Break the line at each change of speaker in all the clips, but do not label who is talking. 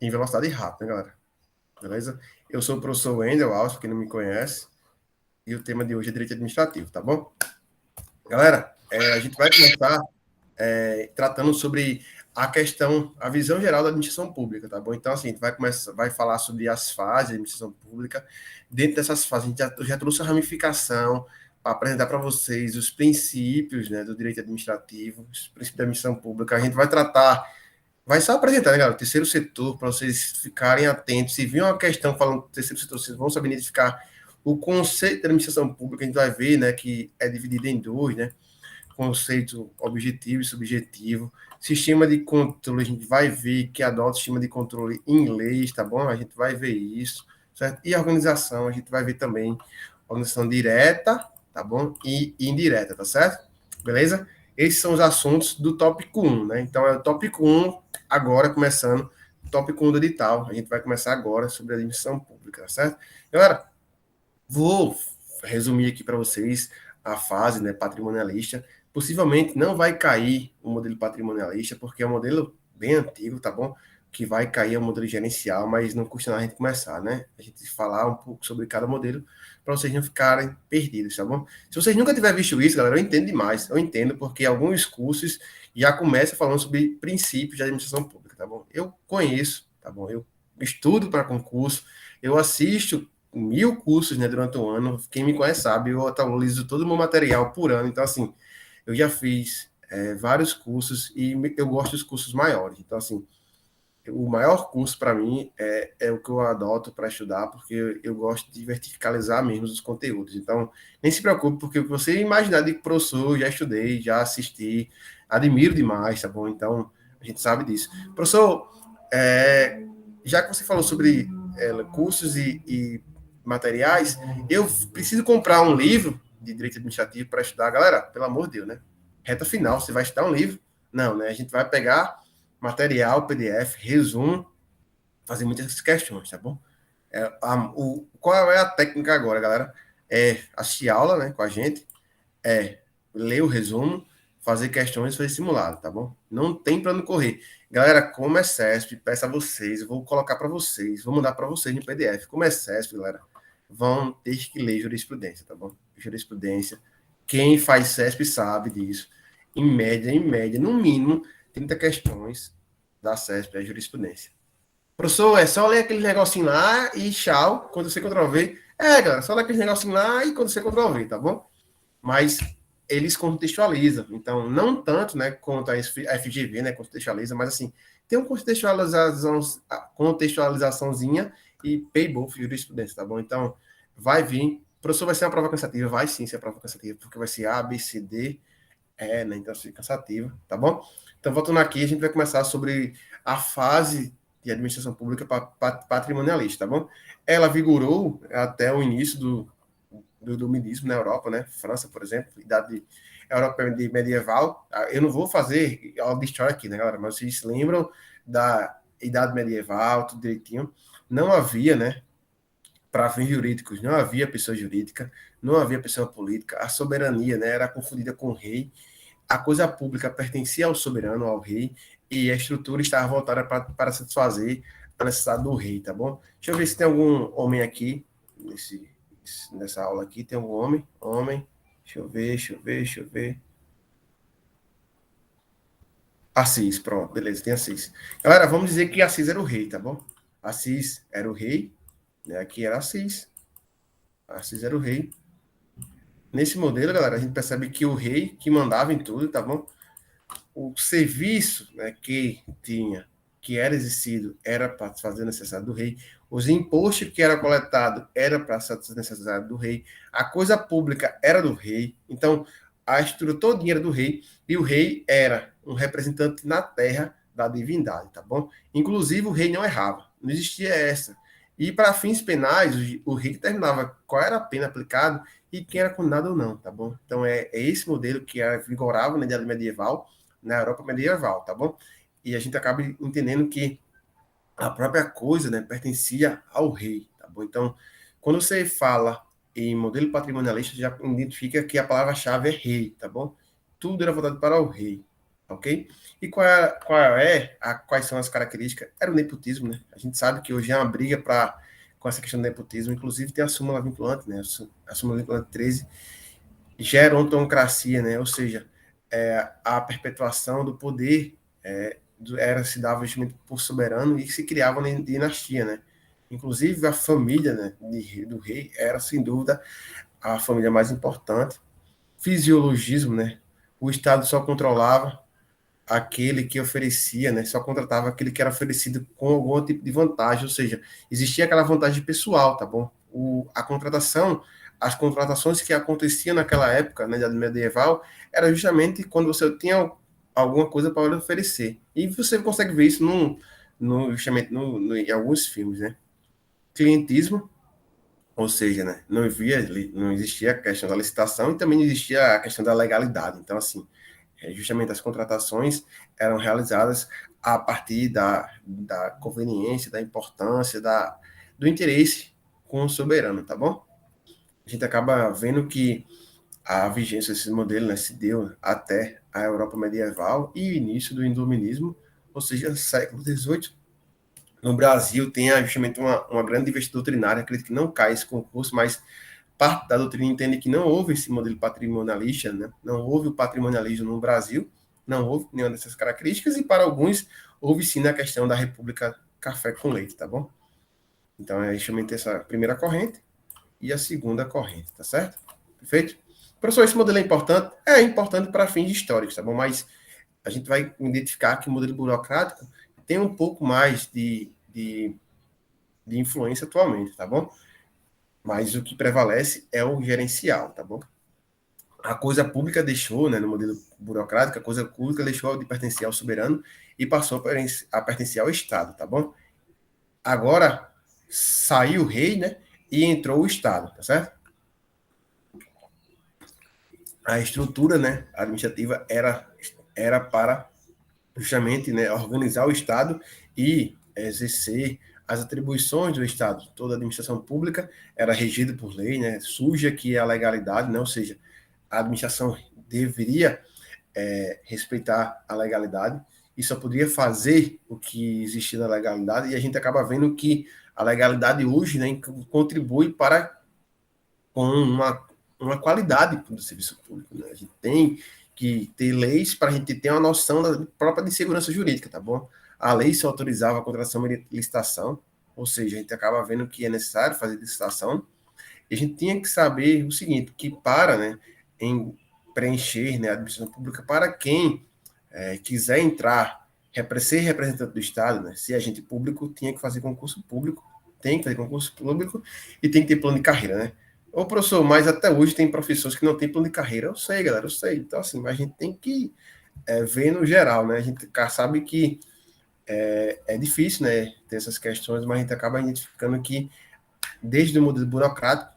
em velocidade rápida, né, galera? Beleza? Eu sou o professor Wendel Alves, para quem não me conhece, e o tema de hoje é direito administrativo, tá bom? Galera, a gente vai começar tratando sobre a questão, a visão geral da administração pública, tá bom? Então, assim, a gente vai falar sobre as fases da administração pública. Dentro dessas fases, a gente já trouxe a ramificação para apresentar para vocês os princípios, né, do direito administrativo, os princípios da administração pública. A gente vai tratar, vai só apresentar, né, galera, o terceiro setor, para vocês ficarem atentos. Se vir uma questão falando do terceiro setor, vocês vão saber identificar o conceito da administração pública. A gente vai ver, né, que é dividido em dois, né? Conceito objetivo e subjetivo. Sistema de controle, a gente vai ver que adota o sistema de controle em inglês, tá bom? A gente vai ver isso, certo? E a organização, a gente vai ver também organização direta, tá bom? E indireta, tá certo? Beleza? Esses são os assuntos do tópico 1, né? Então, é o tópico 1, agora começando, tópico 1 do edital. A gente vai começar agora sobre a administração pública, tá certo? Galera, vou resumir aqui para vocês a fase, né, patrimonialista. Possivelmente não vai cair o modelo patrimonialista, porque é um modelo bem antigo, tá bom? Que vai cair é o modelo gerencial, mas não custa nada a gente começar, né? A gente falar um pouco sobre cada modelo, para vocês não ficarem perdidos, tá bom? Se vocês nunca tiverem visto isso, galera, eu entendo demais. Eu entendo, porque alguns cursos já começam falando sobre princípios de administração pública, tá bom? Eu conheço, tá bom? Eu estudo para concurso, eu assisto 1000 cursos, né, durante o ano. Quem me conhece sabe, eu atualizo todo o meu material por ano. Então, assim, eu já fiz vários cursos e eu gosto dos cursos maiores. Então, assim, o maior curso para mim é o que eu adoto para estudar, porque eu gosto de verticalizar mesmo os conteúdos. Então, nem se preocupe, porque o que você imaginar de professor, eu já estudei, já assisti, admiro demais, tá bom? Então, a gente sabe disso. Professor, já que você falou sobre cursos e materiais, eu preciso comprar um livro de direito administrativo para estudar. Galera, pelo amor de Deus, né? Reta final, você vai estudar um livro? Não, né? A gente vai pegar material, PDF, resumo, fazer muitas questões, tá bom? Qual é a técnica agora, galera? É assistir aula, né, com a gente, ler o resumo, fazer questões e fazer simulado, tá bom? Não tem para não correr. Galera, como é CESP, peço a vocês, eu vou colocar para vocês, vou mandar para vocês no PDF. Como é CESP, galera, vão ter que ler jurisprudência, tá bom? Jurisprudência. Quem faz CESP sabe disso. Em média, no mínimo, 30 questões da CESP é jurisprudência. Professor, é só ler aquele negocinho lá e tchau, quando você Ctrl-V. Galera, só ler aquele negocinho lá e quando você Ctrl-V, tá bom? Mas eles contextualizam. Então, não tanto, né, quanto a FGV, né, contextualiza, mas assim, tem uma contextualizaçãozinha e payboth jurisprudência, tá bom? Então, vai vir. Professor, vai ser uma prova cansativa? Vai sim ser uma prova cansativa, porque vai ser A, B, C, D, né? Então, assim, cansativa, tá bom? Então, voltando aqui, a gente vai começar sobre a fase de administração pública patrimonialista, tá bom? Ela vigorou até o início do dominismo na Europa, né? França, por exemplo, idade Europa medieval. Eu não vou fazer aula de história aqui, né, galera? Mas vocês se lembram da idade medieval, tudo direitinho? Não havia, né? Para fins jurídicos, não havia pessoa jurídica, não havia pessoa política. A soberania, né? Era confundida com o rei. A coisa pública pertencia ao soberano, ao rei, e a estrutura estava voltada para satisfazer a necessidade do rei, tá bom? Deixa eu ver se tem algum homem aqui nessa aula aqui. Tem algum homem? Homem. Deixa eu ver. Assis, pronto, beleza, tem Assis. Galera, vamos dizer que Assis era o rei, tá bom? Assis era o rei, né? Aqui era Assis. Assis era o rei. Nesse modelo, galera, a gente percebe que o rei que mandava em tudo, tá bom? O serviço, né, que era exercido, era para satisfazer a necessidade do rei. Os impostos que eram coletados era para satisfazer a necessidade do rei. A coisa pública era do rei. Então, a estrutura toda era do rei. E o rei era um representante na terra da divindade, tá bom? Inclusive, o rei não errava. Não existia essa. E para fins penais, o rei determinava qual era a pena aplicada e quem era condenado ou não, tá bom? Então, é esse modelo que vigorava na Idade Medieval, na Europa medieval, tá bom? E a gente acaba entendendo que a própria coisa, né, pertencia ao rei, tá bom? Então, quando você fala em modelo patrimonialista, já identifica que a palavra-chave é rei, tá bom? Tudo era voltado para o rei. ok? E quais são as características? Era o nepotismo, né? A gente sabe que hoje é uma briga com essa questão do nepotismo, inclusive tem a súmula vinculante, né? A súmula vinculante 13, gerontocracia, né? Ou seja, a perpetuação do poder se dava justamente por soberano e se criava uma dinastia, né? Inclusive a família, né, do rei era sem dúvida a família mais importante. Fisiologismo, né? O Estado só controlava aquele que oferecia, né? Só contratava aquele que era oferecido com algum tipo de vantagem, ou seja, existia aquela vantagem pessoal, tá bom? A contratação, as contratações que aconteciam naquela época, na Idade Medieval, era justamente quando você tinha alguma coisa para oferecer. E você consegue ver isso justamente em alguns filmes, né? Clientismo, ou seja, né, não existia a questão da licitação e também não existia a questão da legalidade. Então, assim, justamente as contratações eram realizadas a partir da conveniência, da importância, do interesse com o soberano, tá bom? A gente acaba vendo que a vigência desse modelo, né, se deu até a Europa medieval e o início do iluminismo, ou seja, século XVIII. No Brasil tem justamente uma grande diversidade doutrinária, acredito que não cai esse concurso, mas parte da doutrina entende que não houve esse modelo patrimonialista, né? Não houve o patrimonialismo no Brasil, não houve nenhuma dessas características, e para alguns houve sim na questão da República Café com Leite, tá bom? Então é justamente essa primeira corrente e a segunda corrente, tá certo? Perfeito? Professor, esse modelo é importante? É importante para fins históricos, tá bom? Mas a gente vai identificar que o modelo burocrático tem um pouco mais de influência atualmente, tá bom? Mas o que prevalece é o gerencial, tá bom? A coisa pública deixou, né, no modelo burocrático, a coisa pública deixou de pertencer ao soberano e passou a pertencer ao Estado, tá bom? Agora saiu o rei, né, e entrou o Estado, tá certo? A estrutura, né, administrativa era para justamente, né, organizar o Estado e exercer as atribuições do Estado. Toda a administração pública era regida por lei, né, surge aqui a legalidade, né, ou seja, a administração deveria respeitar a legalidade e só poderia fazer o que existia na legalidade, e a gente acaba vendo que a legalidade hoje, né, contribui para com uma qualidade do serviço público. Né? A gente tem que ter leis para a gente ter uma noção da própria de segurança jurídica, tá bom? A lei só autorizava a contratação e licitação, ou seja, a gente acaba vendo que é necessário fazer licitação, e a gente tinha que saber o seguinte, que para, né, em preencher, né, a administração pública, para quem quiser entrar, ser representante do Estado, né, ser agente público, tinha que fazer concurso público, tem que fazer concurso público e tem que ter plano de carreira, né? Ô, professor, mas até hoje tem professores que não têm plano de carreira. Eu sei, galera, eu sei. Então, assim, mas a gente tem que ver no geral, né? A gente sabe que é difícil, né, ter essas questões, mas a gente acaba identificando que, desde o modelo burocrático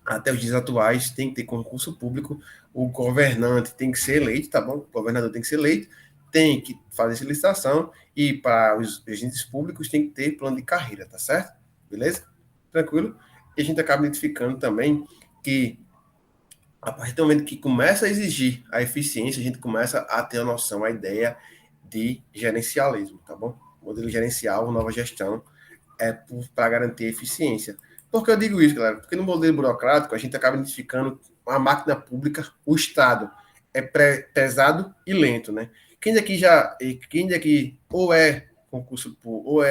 até os dias atuais, tem que ter concurso público, o governante tem que ser eleito, tá bom? O governador tem que ser eleito, tem que fazer essa licitação, e para os agentes públicos tem que ter plano de carreira, tá certo? Beleza? Tranquilo? E a gente acaba identificando também que, a partir do momento que começa a exigir a eficiência, a gente começa a ter a noção, a ideia de gerencialismo, tá bom? Modelo gerencial, nova gestão, para garantir a eficiência. Por que eu digo isso, galera? Porque no modelo burocrático a gente acaba identificando a máquina pública, o Estado é pesado e lento, né? Quem daqui ou é concurso público,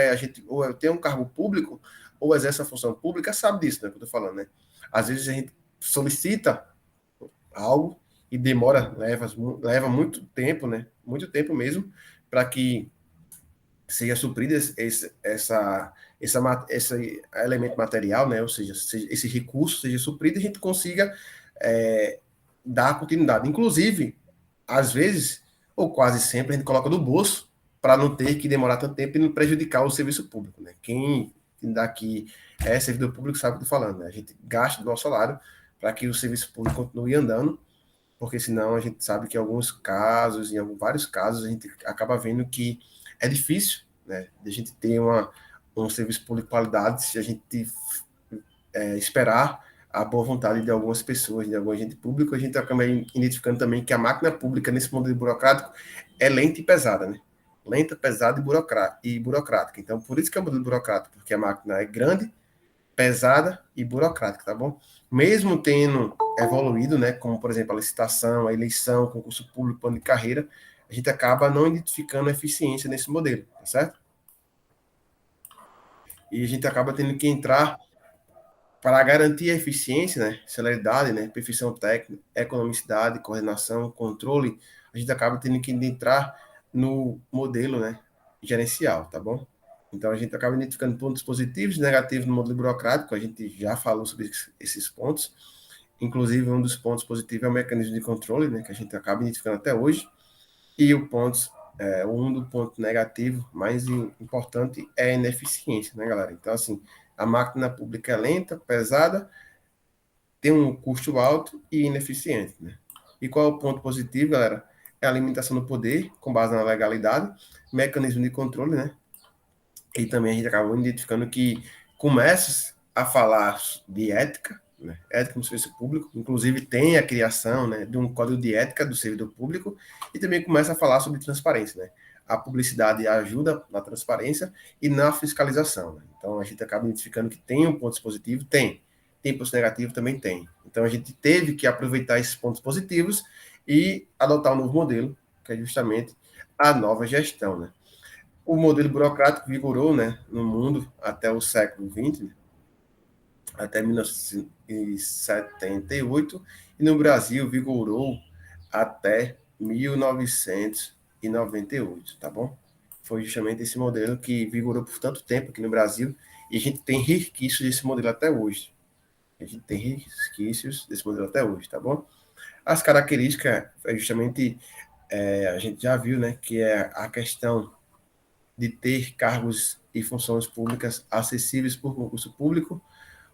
ou tem um cargo público, ou exerce a função pública, sabe disso, né? Que eu tô falando, né? Às vezes a gente solicita algo e leva muito tempo, né? Muito tempo mesmo, para que seja suprido esse elemento material, né? Ou seja, esse recurso seja suprido e a gente consiga dar continuidade. Inclusive, às vezes, ou quase sempre, a gente coloca no bolso para não ter que demorar tanto tempo e não prejudicar o serviço público, né? Quem daqui é servidor público sabe o que eu estou falando, né? A gente gasta do nosso salário para que o serviço público continue andando, porque senão a gente sabe que em alguns casos, vários casos, a gente acaba vendo que é difícil, né, de a gente ter um serviço público de qualidade se a gente esperar a boa vontade de algumas pessoas, de algum agente público. A gente acaba identificando também que a máquina pública, nesse modelo burocrático, é lenta e pesada, né? Lenta, pesada e burocrática. Então, por isso que é um modelo burocrático, porque a máquina é grande, pesada e burocrática, tá bom? Mesmo tendo evoluído, né, como, por exemplo, a licitação, a eleição, concurso público, plano de carreira, a gente acaba não identificando eficiência nesse modelo, tá certo? E a gente acaba tendo que entrar para garantir a eficiência, né, celeridade, né, perfeição técnica, economicidade, coordenação, controle, a gente acaba tendo que entrar no modelo, né, gerencial, tá bom? Então a gente acaba identificando pontos positivos e negativos no modelo burocrático, a gente já falou sobre esses pontos, inclusive um dos pontos positivos é o mecanismo de controle, né, que a gente acaba identificando até hoje, e um do ponto negativo mais importante é a ineficiência, né, galera? Então, assim, a máquina pública é lenta, pesada, tem um custo alto e ineficiente, né? E qual é o ponto positivo, galera? É a limitação do poder, com base na legalidade, mecanismo de controle, né? E também a gente acabou identificando que começa a falar de ética, né? Ética no serviço público, inclusive tem a criação, né, de um código de ética do servidor público e também começa a falar sobre transparência, né? A publicidade ajuda na transparência e na fiscalização, né? Então a gente acaba identificando que tem um ponto positivo, tem pontos negativos, também tem. Então a gente teve que aproveitar esses pontos positivos e adotar um novo modelo, que é justamente a nova gestão, né? O modelo burocrático vigorou, né, no mundo até o século XX, né, até 1978, e no Brasil vigorou até 1998, tá bom? Foi justamente esse modelo que vigorou por tanto tempo aqui no Brasil, e a gente tem resquícios desse modelo até hoje. A gente tem resquícios desse modelo até hoje, tá bom? As características, é justamente, a gente já viu, né, que é a questão de ter cargos e funções públicas acessíveis por concurso público,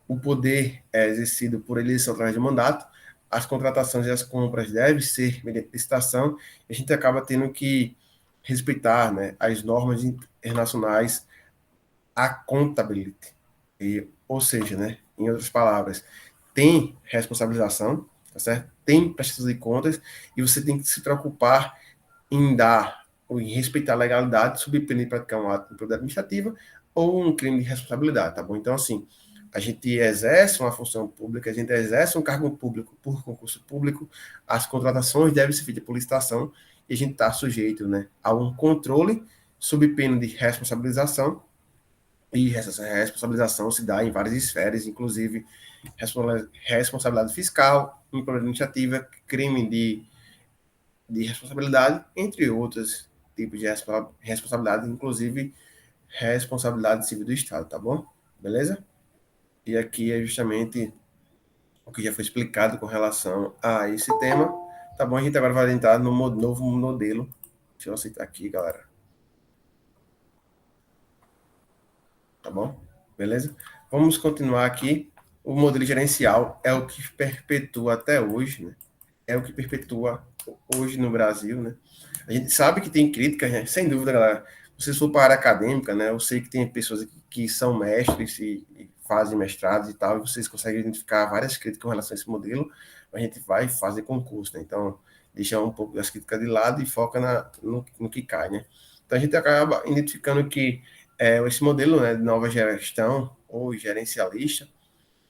o poder é exercido por eleição através de mandato, as contratações e as compras devem ser mediante licitação, e a gente acaba tendo que respeitar, né, as normas internacionais, a accountability, ou seja, né, em outras palavras, tem responsabilização, tá certo? Tem prestação de contas, e você tem que se preocupar em dar ou em respeitar a legalidade, sob pena de praticar um ato de improbidade administrativa ou um crime de responsabilidade, tá bom? Então, assim, a gente exerce uma função pública, a gente exerce um cargo público por concurso público, as contratações devem ser feitas por licitação e a gente está sujeito, né, a um controle sob pena de responsabilização, e essa responsabilização se dá em várias esferas, inclusive responsabilidade fiscal, improbidade administrativa, crime de responsabilidade, entre outros tipos de responsabilidade, inclusive responsabilidade civil do Estado, tá bom? Beleza? E aqui é justamente o que já foi explicado com relação a esse tema, tá bom? A gente agora vai entrar no novo modelo. Deixa eu aceitar aqui, galera. Tá bom? Beleza? Vamos continuar aqui. O modelo gerencial é o que perpetua até hoje, né? É o que perpetua hoje no Brasil, né? A gente sabe que tem críticas, né? Sem dúvida, galera. Se você for para a área acadêmica, né? Eu sei que tem pessoas que são mestres e fazem mestrados e tal, e vocês conseguem identificar várias críticas com relação a esse modelo. A gente vai fazer concurso, né? Então, deixa um pouco das críticas de lado e foca no que cai, né? Então, a gente acaba identificando que esse modelo, né, de nova gestão, ou gerencialista,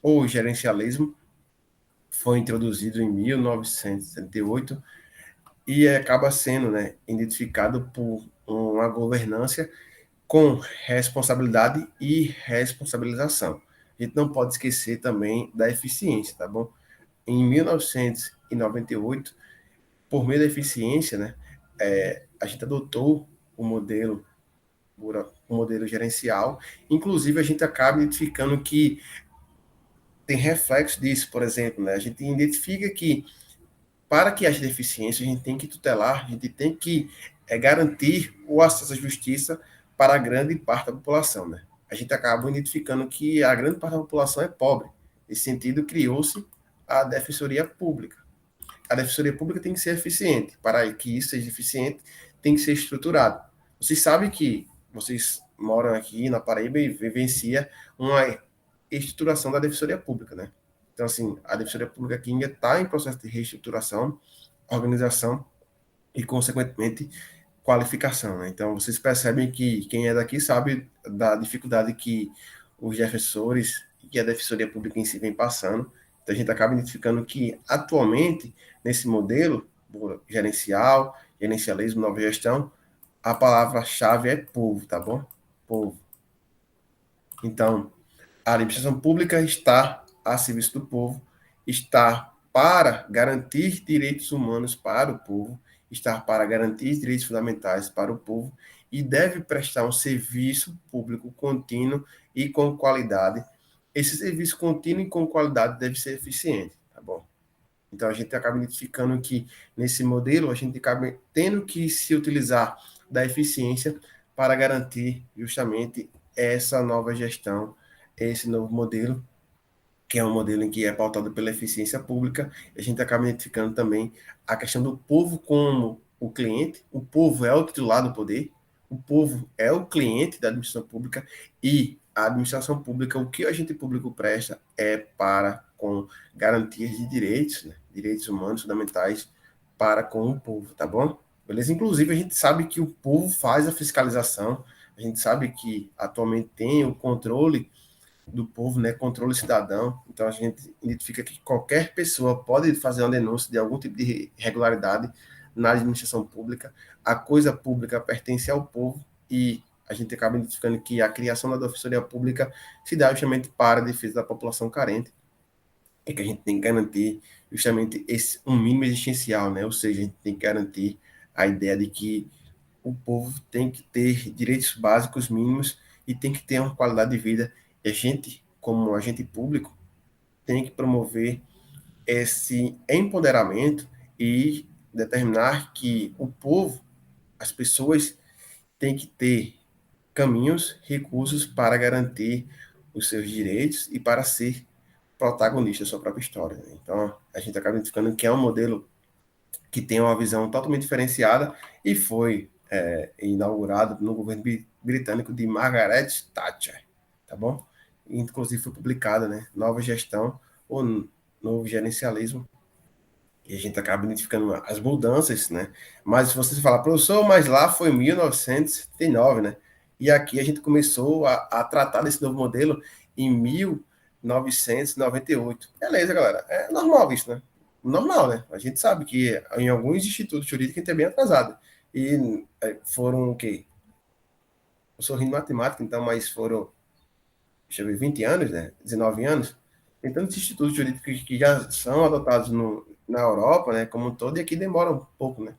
ou gerencialismo, foi introduzido em 1978 e acaba sendo, né, identificado por uma governança com responsabilidade e responsabilização. A gente não pode esquecer também da eficiência, tá bom? Em 1998, por meio da eficiência, né, a gente adotou o modelo gerencial. Inclusive, a gente acaba identificando que tem reflexo disso, por exemplo, né? A gente identifica que para que haja deficiência, a gente tem que tutelar, a gente tem que garantir o acesso à justiça para a grande parte da população, né? A gente acaba identificando que a grande parte da população é pobre. Nesse sentido, criou-se a Defensoria Pública. A Defensoria Pública tem que ser eficiente. Para que isso seja eficiente, tem que ser estruturado. Vocês sabem que vocês moram aqui na Paraíba e vivencia uma estruturação da Defensoria Pública, né? Então, assim, a Defensoria Pública aqui ainda está em processo de reestruturação, organização e, consequentemente, qualificação, né? Então, vocês percebem que quem é daqui sabe da dificuldade que os defensores e a Defensoria Pública em si vem passando. Então, a gente acaba identificando que, atualmente, nesse modelo gerencial, gerencialismo, nova gestão, a palavra-chave é povo, tá bom? Povo. Então, a administração pública está a serviço do povo, está para garantir direitos humanos para o povo, está para garantir direitos fundamentais para o povo e deve prestar um serviço público contínuo e com qualidade. Esse serviço contínuo e com qualidade deve ser eficiente, tá bom? Então, a gente acaba identificando que, nesse modelo, a gente acaba tendo que se utilizar da eficiência para garantir justamente essa nova gestão, esse novo modelo, que é um modelo em que é pautado pela eficiência pública. A gente acaba identificando também a questão do povo como o cliente. O povo é o titular do poder, o povo é o cliente da administração pública e a administração pública, o que o agente público presta é para com garantias de direitos, né? Direitos humanos fundamentais para com o povo, tá bom? Beleza? Inclusive, a gente sabe que o povo faz a fiscalização, a gente sabe que atualmente tem o controle do povo, né, controle cidadão. Então a gente identifica que qualquer pessoa pode fazer uma denúncia de algum tipo de irregularidade na administração pública. A coisa pública pertence ao povo e a gente acaba identificando que a criação da Defensoria Pública se dá justamente para a defesa da população carente e que a gente tem que garantir justamente esse um mínimo existencial, né? Ou seja, a gente tem que garantir a ideia de que o povo tem que ter direitos básicos mínimos e tem que ter uma qualidade de vida. E a gente, como agente público, tem que promover esse empoderamento e determinar que o povo, as pessoas, têm que ter caminhos, recursos para garantir os seus direitos e para ser protagonista da sua própria história. Então, a gente acaba identificando que é um modelo que tem uma visão totalmente diferenciada e foi inaugurado no governo britânico de Margaret Thatcher, tá bom? Inclusive foi publicada, né, Nova Gestão ou Novo Gerencialismo, e a gente acaba identificando as mudanças, né? Mas se você falar, professor, mas lá foi 1979, né? E aqui a gente começou a tratar desse novo modelo em 1998. Beleza, galera. É normal isso, né? Normal, né? A gente sabe que em alguns institutos jurídicos a gente é bem atrasado. E foram o quê? Eu sou rindo matemática, então, mas foram, deixa eu ver, 20 anos, né? 19 anos. Tem tantos institutos jurídicos que já são adotados na Europa, né? Como um todo, e aqui demora um pouco, né?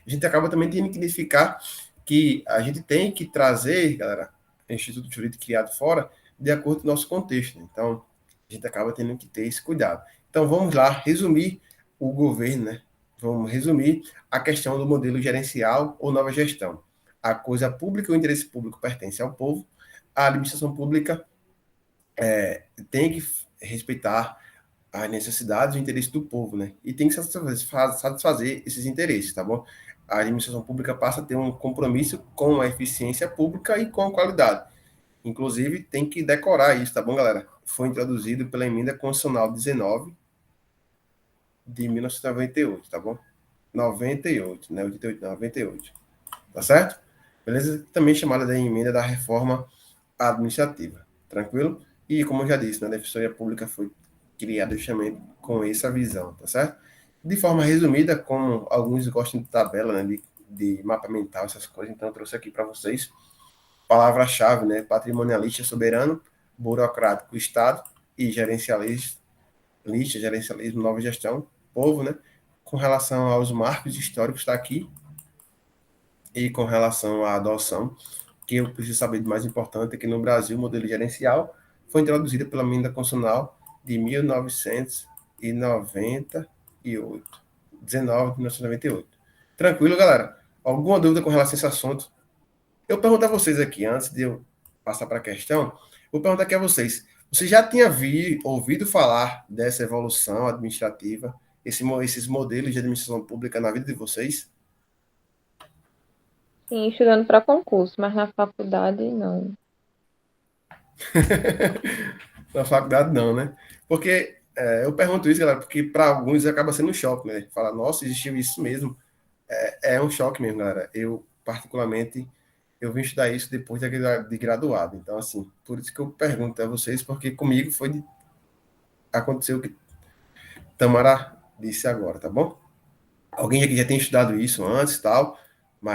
A gente acaba também tendo que identificar que a gente tem que trazer, galera, instituto jurídico criado fora, de acordo com o nosso contexto, né? Então, a gente acaba tendo que ter esse cuidado. Então, vamos lá resumir o governo, né? Vamos resumir a questão do modelo gerencial ou nova gestão. A coisa pública, o interesse público pertence ao povo, a administração pública tem que respeitar as necessidades e o interesse do povo, né? E tem que satisfazer esses interesses, tá bom? A administração pública passa a ter um compromisso com a eficiência pública e com a qualidade. Inclusive, tem que decorar isso, tá bom, galera? Foi introduzido pela Emenda Constitucional 19 de 1998, tá bom? 98, né? 88, 98. Tá certo? Beleza? Também chamada da Emenda da Reforma Administrativa. Tranquilo? E, como eu já disse, né, a Defensoria Pública foi criada justamente com essa visão, tá certo? De forma resumida, como alguns gostam de tabela, né, de mapa mental, essas coisas, então eu trouxe aqui para vocês palavra-chave, né? Patrimonialista soberano, burocrático Estado e gerencialista, gerencialismo, nova gestão, povo, né? Com relação aos marcos históricos, está aqui, e com relação à adoção, que eu preciso saber de mais importante é que no Brasil o modelo gerencial foi introduzido pela Emenda Constitucional de 1998, 19 de 1998. Tranquilo, galera? Alguma dúvida com relação a esse assunto? Eu pergunto a vocês aqui, antes de eu passar para a questão, vou perguntar aqui a vocês. Você já tinha ouvido falar dessa evolução administrativa, esses modelos de administração pública na vida de vocês?
Sim, estudando para concurso, mas na faculdade não.
Na faculdade, não, né? Porque eu pergunto isso, galera, porque para alguns acaba sendo um choque, né? Fala, nossa, existiu isso mesmo. É um choque mesmo, galera. Eu particularmente, eu vim estudar isso depois de graduado. Então, assim, por isso que eu pergunto a vocês, porque comigo aconteceu o que Tamara disse agora, tá bom? Alguém aqui já tem estudado isso antes, tal,